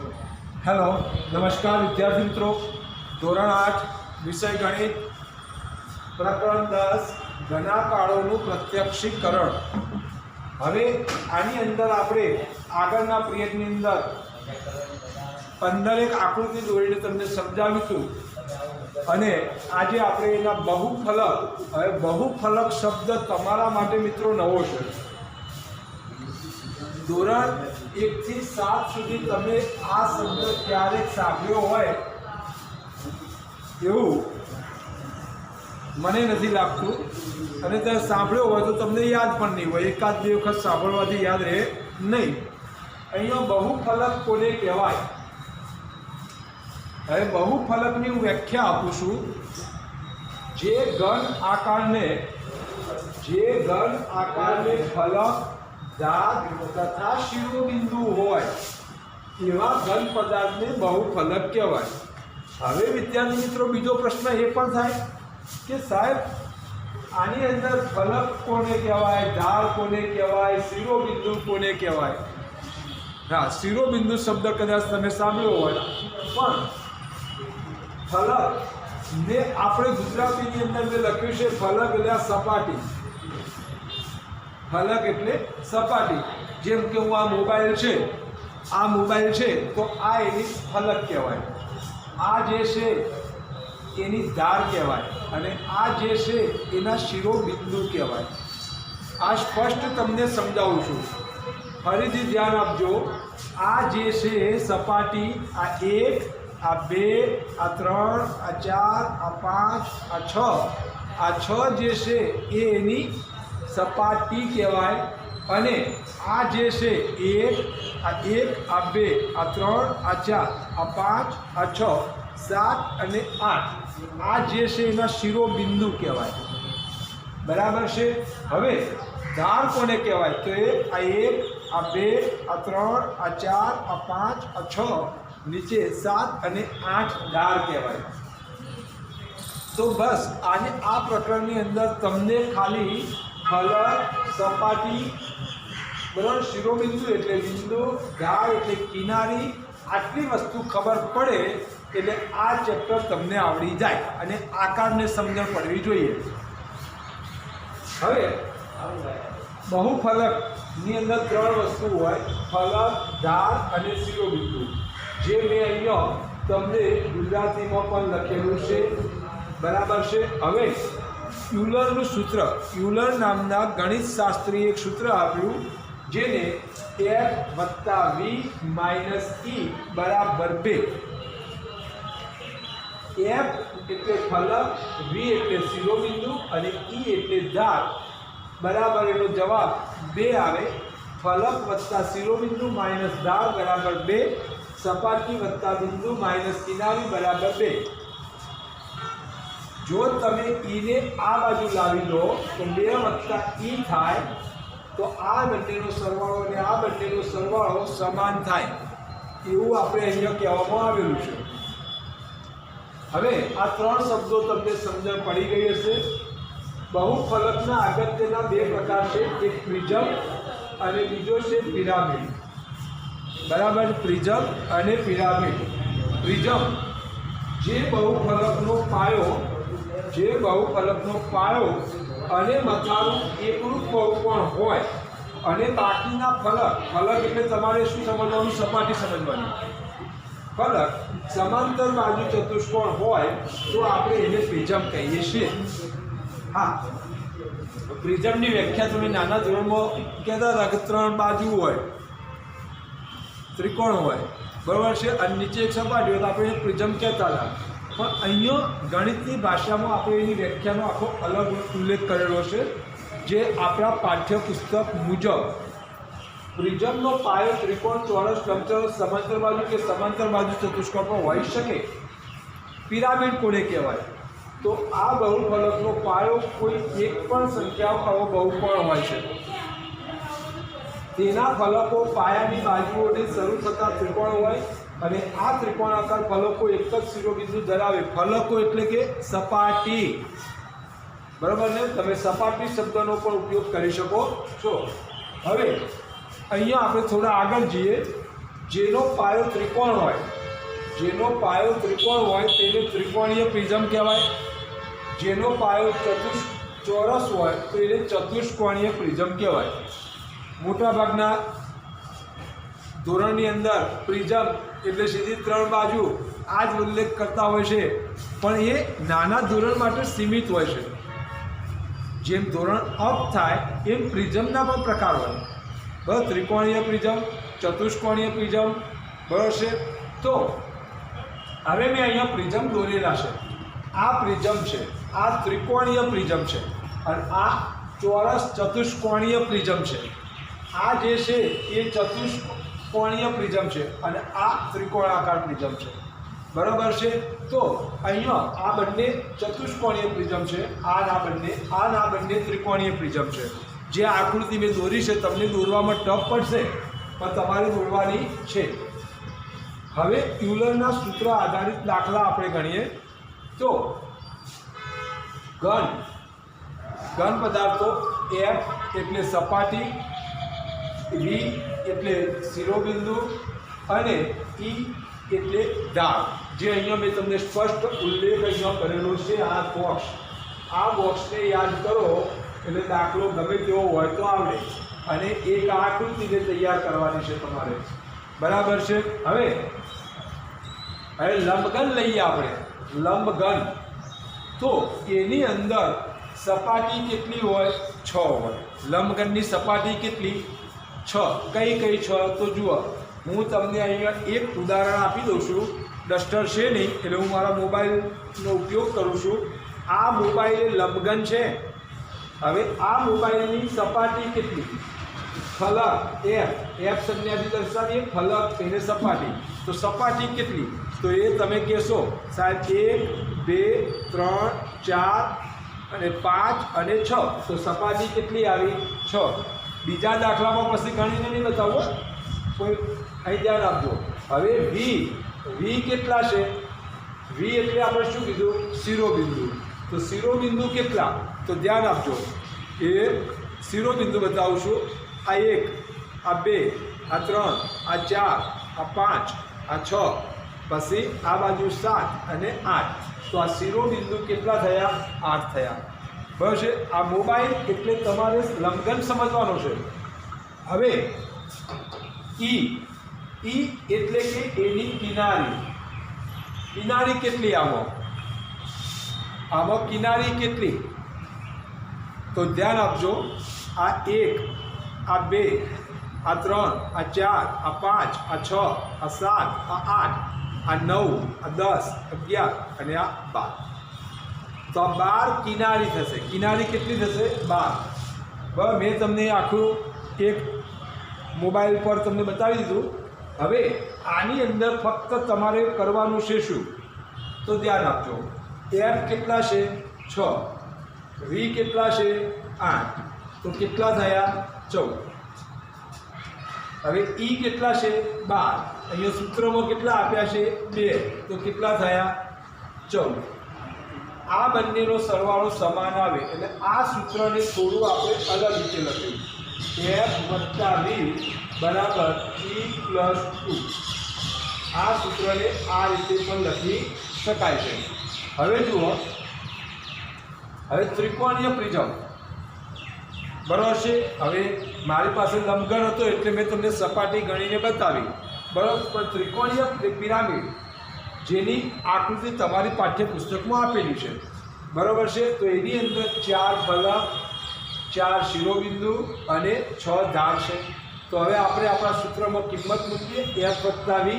Hello नमस्कार विद्यार्थी मित्रों, ધોરણ 8 વિષય ગણિત પ્રકરણ 10 ઘનાકાળોનું પ્રત્યક્ષીકરણ। હવે આની અંદર આપણે આગળના પિરિયડની અંદર 15 એક આકૃતિ દોરીને તમને સમજાવીશું અને આજે આપણે એના બહુફલક। હવે બહુફલક શબ્દ તમારા માટે મિત્રો નવો છે। ધોરણ 1 થી 7 સુધી તમે આ શબ્દ ક્યારેક સાંભળ્યો હોય એવું મને નથી લાગતું, અને તે સાંભળ્યો હોય તો તમને યાદ પણ નહીં હોય, એકાદ બે વખત સાંભળવાથી યાદ રહે નહીં। અહીંયા બહુફલક કોને કહેવાય? હવે બહુફલકની હું વ્યાખ્યા આપું છું। જે ઘન આકારને ફલક, દાંત તથા શિરોબિંદુ હોય એવા ઘન પદાર્થને બહુફલક કહેવાય। હવે વિદ્યાર્થી મિત્રો બીજો પ્રશ્ન એ પણ થાય કે સાહેબ આની અંદર ફલક કોને કહેવાય, ધાર કોને કહેવાય, શિરોબિંદુ કોને કહેવાય? હા, શિરોબિંદુ શબ્દ કદાચ તમે સાંભળ્યો હોય, પણ ફલક ને આપણે ગુજરાતીની અંદર જે લખ્યું છે ફલક એટલે સપાટી। ફલક એટલે સપાટી। જેમ કે હું આ મોબાઈલ છે તો આ એની ફલક કહેવાય, આ જે છે એની ધાર કહેવાય, અને આ જે છે એના શિરોબિંદુ કહેવાય। આ સ્પષ્ટ તમને સમજાવું છું, ફરીથી ધ્યાન આપજો। આ જે છે સપાટી, આ 1, આ 2, આ 3, આ 4, આ 5, આ 6, આ 6 જે છે એ એની સપાટી કહેવાય। અને આ જે છે 1, આ 2, આ 3, આ 4, આ 5, આ 6, 7 અને 8 આ જે છે એના શિરોબિંદુ કહેવાય। બરાબર છે? હવે ધાર કોને કહેવાય? તો આ 1, આ 2, આ 3, આ 4, આ 5, આ 6 નીચે 7 અને 8 ધાર કહેવાય। તો બસ આ પ્રકરણની અંદર તમને ખાલી ફલક, સપાટી, બરાબર, શિરોબિંદુ એટલે બિંદુ, ધાર એટલે કિનારી, આટલી વસ્તુ ખબર પડે એટલે આ ચેપ્ટર તમને આવડી જાય અને આકારને સમજણ પડવી જોઈએ। હવે બહુફલકની અંદર 3 વસ્તુ હોય, ફલક, ધાર અને શિરોબિંદુ, જે મેં અહીંયા તમને ગુજરાતીમાં પણ લખેલું છે। બરાબર છે? હવે યુલરનું સૂત્ર, યુલર નામના ગણિત શાસ્ત્રીએ એક સૂત્ર આપ્યું, જેને F + V - E બરાબર 2। F એટલે ફલક, V એટલે શિરોબિંદુ અને E એટલે ધાર, બરાબર એનો જવાબ 2 આવે। ફલક વત્તા શિરોબિંદુ માઇનસ ધાર બરાબર 2, સપાટી વત્તા બિંદુ માઇનસ કિનારી બરાબર 2। જો તમે E ને આ બાજુ લાવી લો તો 2 + E થાય, તો આ બંનેનો સરવાળો અને આ બંનેનો સરવાળો સમાન થાય, એવું આપણે અહીંયા કહેવામાં આવેલું છે। હવે આ 3 શબ્દો તમને સમજણ પડી ગઈ હશે। બહુફલકના અગત્યના 2 પ્રકાર છે, એક પ્રિઝમ અને બીજો છે પિરામિડ। બરાબર? પ્રિઝમ અને પિરામિડ। પ્રિઝમ જે બહુફલકનો પાયો અને મથાળું એકરૂપ બહુકોણ હોય અને બાકીના ફલક એટલે તમારે શું સમજવાનું? સપાટી સમજવાની। ફલક સમાંતર બાજુ ચતુષ્કોણ હોય તો આપણે એને પ્રિઝમ કહીએ છીએ। હા, પ્રિઝમની વ્યાખ્યા તમે નાના ધોરણમાં કહેતા હતા કે 3 બાજુ હોય, ત્રિકોણ હોય, બરાબર છે, અને નીચે એક સપાટી હોય તો આપણે પ્રિઝમ કહેતા હતા। પણ અહીંયા ગણિતની ભાષામાં આપણે એની વ્યાખ્યાનો આખો અલગ ઉલ્લેખ કરેલો છે, જે આપણા પાઠ્યપુસ્તક મુજબ પ્રિઝમનો પાયો ત્રિકોણ, ચોરસ, લંબચોરસ, સમાંતર બાજુ કે સમાંતર બાજુ ચતુષ્કોણ પર હોઈ શકે। પિરામિડ કોને કહેવાય? તો આ બહુફલકનો પાયો કોઈ એક પણ સંખ્યામાં આવો બહુકોણ હોય છે, તેના ફલકો પાયાની બાજુઓથી શરૂ થતા ત્રિકોણ હોય, અને આ ત્રિકોણાકાર ફલકો એક જ શિરોબિંદુ ધરાવે। ફલકો એટલે કે સપાટી। બરાબર ને? તમે સપાટી શબ્દનો પણ ઉપયોગ કરી શકો છો। હવે અહીંયા આપણે થોડા આગળ જઈએ। જેનો પાયો ત્રિકોણ હોય તેને ત્રિકોણીય પ્રિઝમ કહેવાય. જેનો પાયો ચોરસ હોય તો એને ચતુષ્કોણીય પ્રિઝમ કહેવાય. મોટાભાગના ધોરણની અંદર પ્રિઝમ એટલે સીધી 3 બાજુ આ જ ઉલ્લેખ કરતા હોય છે, પણ એ નાના ધોરણ માટે સીમિત હોય છે. જેમ ધોરણ અપ થાય એમ પ્રિઝમના પણ પ્રકાર હોય. બરાબર, ત્રિકોણીય પ્રિઝમ, ચતુષ્કોણીય પ્રિઝમ, બરાબર છે. તો હવે મેં અહીંયા પ્રિઝમ દોરેલા છે. આ પ્રિઝમ છે, આ ત્રિકોણીય પ્રિઝમ છે, અને આ ચોરસ ચતુષ્કોણીય પ્રિઝમ છે. આ જે છે એ ચતુષ્કોણીય પ્રિઝમ છે અને આ ત્રિકોણાકાર પ્રિઝમ છે. બરાબર છે. તો અહીંયા આ બંને ચતુષ્કોણીય પ્રિઝમ છે, આ બંને ત્રિકોણીય પ્રિઝમ છે. જે આકૃતિ મેં દોરી છે તમને દોરવામાં ટફ પડશે, પણ તમારે દોરવાની છે. હવે યુલરના સૂત્ર આધારિત દાખલા આપણે ગણીએ. તો ઘન પદાર્થો, F એટલે સપાટી, V એટલે શિરોબિંદુ અને E એટલે ધાર. જે અહીંયા મેં તમને સ્પષ્ટ ઉલ્લેખ અહીંયા કરેલો છે. આ બોક્સને યાદ કરો એટલે દાખલો ગમે તેવો હોય તો આવડે. અને એક આકૃતિને તૈયાર કરવાની છે તમારે. બરાબર છે. હવે લંબઘન લઈએ આપણે. લંબઘન તો એની અંદર સપાટી કેટલી હોય? 6 હોય. લંબઘનની સપાટી કેટલી? 6. કઈ 6? તો જુઓ, હું તમને અહીંયા એક ઉદાહરણ આપી દઉં છું. ડસ્ટર છે નહીં એટલે હું મારા મોબાઈલનો ઉપયોગ કરું છું. આ મોબાઈલ એ લંબઘન છે. હવે આ મોબાઈલની સપાટી કેટલી? ફલક F સંજ્ઞાથી દર્શાવીએ. ફલક એને સપાટી. તો સપાટી કેટલી? તો એ તમે કહેશો સાહેબ 1 2 3 4 અને 5 અને 6. તો સપાટી કેટલી આવી? 6. બીજા દાખલામાં પછી ગણીને નહીં બતાવો, કોઈ અહીં ધ્યાન આપજો. હવે V કેટલા છે? V એટલે આપણે શું કીધું? શિરોબિંદુ. તો શિરોબિંદુ કેટલા? તો ધ્યાન આપજો. એ શિરોબિંદુ બતાવું છું. આ 1, આ 2, આ 3, આ 4, આ 5, આ 6, પછી આ બાજુ 7 અને 8. તો આ શિરોબિંદુ કેટલા થયા? 8 થયા. બરાબર છે. આ મોબાઈલ એટલે તમારે લંબઘન સમજવાનો છે. હવે E એટલે કે એની કિનારી કેટલી? આમાં કિનારી કેટલી? તો ધ્યાન આપજો. આ 1, આ 2, આ 3, આ 4, આ 5, આ 6, આ 7, આ 8, આ 9, આ 10, 11 અને આ 12. તો આ 12 કિનારી થશે. કિનારી કેટલી થશે? 12. બરાબર. મેં તમને આખું એક મોબાઈલ પર તમને બતાવી દીધું. હવે આની અંદર ફક્ત તમારે કરવાનું છે શું? તો ધ્યાન આપજો. F કેટલા છે? 6. V કેટલા છે? 8. તો કેટલા થયા? 14. હવે E કેટલા છે? 12. અહીંયા સૂત્રમાં કેટલા આપ્યા છે? 2. તો કેટલા થયા? 14. આ બંનેનો સરવાળો સમાન આવે એટલે આ સૂત્રને થોડું આપણે અલગ રીતે લખ્યું. F વત્તા V બરાબર E પ્લસ 2. આ સૂત્રને આ રીતે પણ લખી શકાય છે. હવે જુઓ, હવે ત્રિકોણીય પ્રિઝમ બરાબર છે. હવે મારી પાસે લંબઘન હતો એટલે મેં તમને સપાટી ગણીને બતાવી. બરાબર. પણ ત્રિકોણીય પિરામિડ જેની આકૃતિ તમારી પાઠ્યપુસ્તકમાં આપેલી છે, બરાબર છે. તો એની અંદર 4 ફલક, 4 શિરોબિંદુ અને 6 ધાર છે. તો હવે આપણે આપણા સૂત્રમાં કિંમત મૂકીએ. F વત્તા V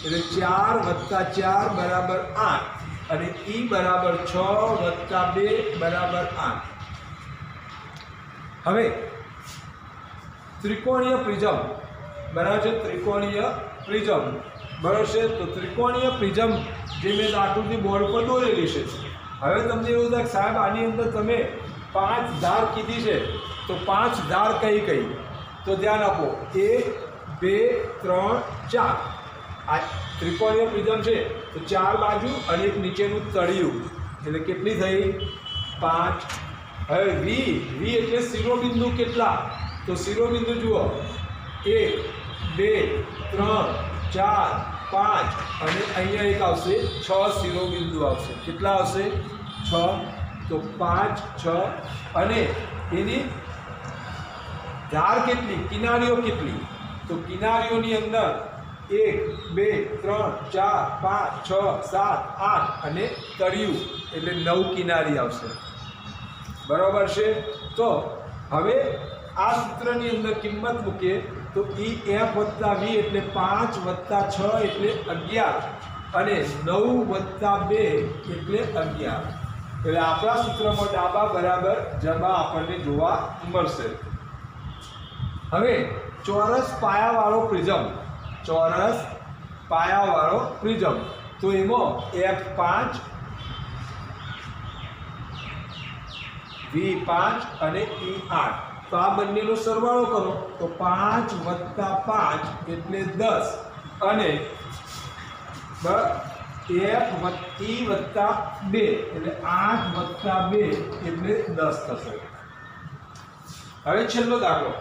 એટલે 4 વત્તા 4 બરાબર 8 અને E બરાબર 6 વત્તા 2 બરાબર 8. હવે ત્રિકોણીય પ્રિઝમ બરાબર છે. ત્રિકોણીય પ્રિઝમ બરાબર છે. તો ત્રિકોણીય પ્રિઝમ જે મેં આકૃતિ બોર્ડ પર દોરેલી છે. હવે તમને એવું થાય સાહેબ આની અંદર તમે 5 ધાર કીધી છે, તો 5 ધાર કઈ? તો ધ્યાન આપો. 1 2 3 4. આ ત્રિકોણીય પ્રિઝમ છે તો 4 બાજુ અને એક નીચેનું તળિયું એટલે કેટલી થઈ? 5. હવે V એટલે શિરોબિંદુ કેટલા? તો શિરોબિંદુ જુઓ 1 2 3 4 5 અને અહીંયા એક આવશે 6 શિરોબિંદુ આવશે. કેટલા આવશે? 6. તો 5 6 અને એની ધાર કેટલી, કિનારીઓ કેટલી? તો કિનારીઓની અંદર 1 2 3 4 5 6 7 8 અને તળિયું એટલે 9 કિનારી આવશે. બરાબર છે. તો હવે આ સૂત્રની અંદર કિંમત મૂકીએ તો EF વત્તા V એટલે 5 વત્તા 6 એટલે 11 અને 9 વત્તા 2 એટલે 11. એટલે આપણા સૂત્રમાં ડાબા બરાબર જમા આપણને જોવા મળશે. હવે ચોરસ પાયાવાળો પ્રિઝમ, ચોરસ પાયાવાળો પ્રિઝમ, તો એમાં F5 V5 અને E8. તો આ બંનેનો સરવાળો કરો તો 5 વત્તા 5 એટલે 10 અને F E વત્તા 2 એટલે 8 વત્તા 2 એટલે 10 થશે. હવે છેલ્લો દાખલો.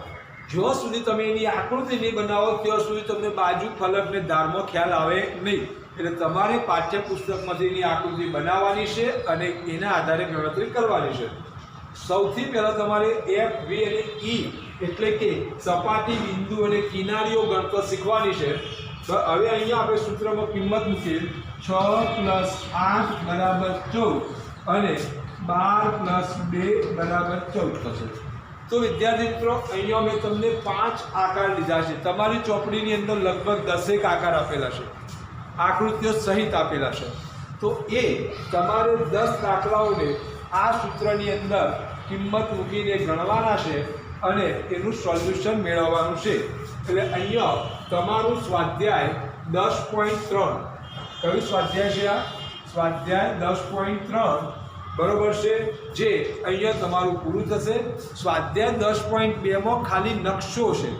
જ્યાં સુધી તમે એની આકૃતિ નહીં બનાવો ત્યાં સુધી તમને બાજુ ફલક ને ધારમાં ખ્યાલ આવે નહીં. એટલે તમારે પાઠ્યપુસ્તકમાંથી એની આકૃતિ બનાવવાની છે અને એના આધારે ગણતરી કરવાની છે. સૌથી પહેલાં તમારે F, V અને E એટલે કે સપાટી, બિંદુ અને કિનારીઓ ગણતરી શીખવાની છે. તો હવે અહીંયા આપણે સૂત્રમાં કિંમત મૂકીએ 6 + 8 = 14 અને 12 + 2 = 14 થશે. તો વિદ્યાર્થી મિત્રો, અહીંયા મેં તમને 5 આકાર લીધા છે. તમારી ચોપડીની અંદર લગભગ 10 આકાર આપેલા છે, આકૃતિઓ સહિત આપેલા છે. તો એ તમારે 10 દાખલાઓને આ સૂત્રની અંદર કિંમત મૂકીને ગણવાના છે અને એનું સોલ્યુશન મેળવવાનું છે. એટલે અહીંયા તમારું સ્વાધ્યાય 10.3, કયું સ્વાધ્યાય છે આ? સ્વાધ્યાય 10.3 બરોબર છે, જે અહીંયા તમારું પૂરું થશે. સ્વાધ્યાય 10.2 ખાલી નકશો છે.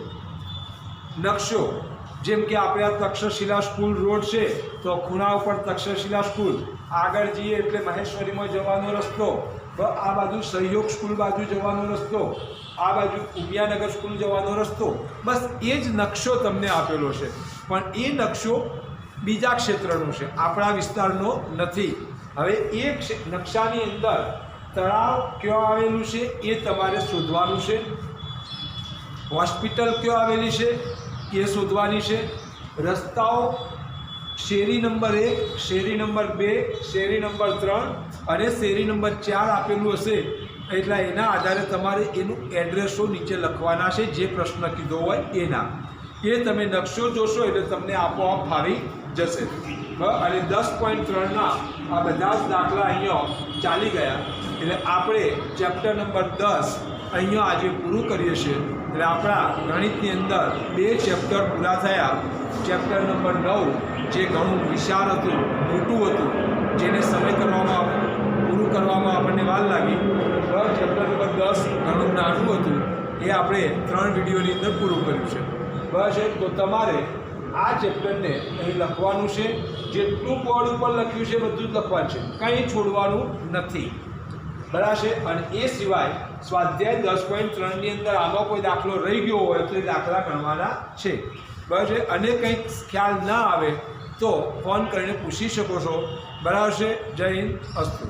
નકશો જેમ કે આપણે આ તક્ષશિલા સ્કૂલ રોડ છે તો ખૂણા ઉપર તક્ષશિલા સ્કૂલ, આગળ જઈએ એટલે મહેશ્વરીમાં જવાનો રસ્તો, આ બાજુ સહયોગ સ્કૂલ બાજુ જવાનો રસ્તો, આ બાજુ ઉમિયાનગર સ્કૂલ જવાનો રસ્તો. બસ એ જ નકશો તમને આપેલો છે, પણ એ નકશો બીજા ક્ષેત્રનો છે, આપણા વિસ્તારનો નથી. હવે એ નકશાની અંદર તળાવ ક્યાં આવેલું છે એ તમારે શોધવાનું છે. હોસ્પિટલ ક્યાં આવેલી છે એ શોધવાની છે. રસ્તાઓ શેરી નંબર 1, શેરી નંબર 2, શેરી નંબર 3 અને શેરી નંબર 4 આપેલું હશે એટલે એના આધારે તમારે એનું એડ્રેસો નીચે લખવાના છે, જે પ્રશ્ન કીધો હોય એના. એ તમે નકશો જોશો એટલે તમને આપોઆપ ફાવી જશે. અને 10.3ના આ બધા જ દાખલા અહીંયા ચાલી ગયા. એટલે આપણે ચેપ્ટર નંબર 10 અહીંયા આજે પૂરું કરીએ છીએ. એટલે આપણા ગણિતની અંદર 2 ચેપ્ટર પૂરા થયા. ચેપ્ટર નંબર 9 જે ઘણું વિશાળ હતું, મોટું હતું, જેને સમય કરવામાં પૂરું કરવામાં આપણને વાર લાગી. ચેપ્ટર નંબર 10 ઘણું નાનું હતું, એ આપણે 3 વિડીયોની અંદર પૂરું કર્યું છે. બસ તો તમારે આ ચેપ્ટરને અહીં લખવાનું છે. જેટલું બોર્ડ ઉપર લખ્યું છે બધું જ લખવાનું છે, કંઈ છોડવાનું નથી. બરાબર છે. અને એ સિવાય સ્વાધ્યાય 10.3ની અંદર આમાં કોઈ દાખલો રહી ગયો હોય તો એ દાખલા ગણવાના છે. બરાબર છે. અને કંઈક ખ્યાલ ના આવે તો ફોન કરીને પૂછી શકો છો. બરાબર છે. જય હિન્દ. અસ્તુ.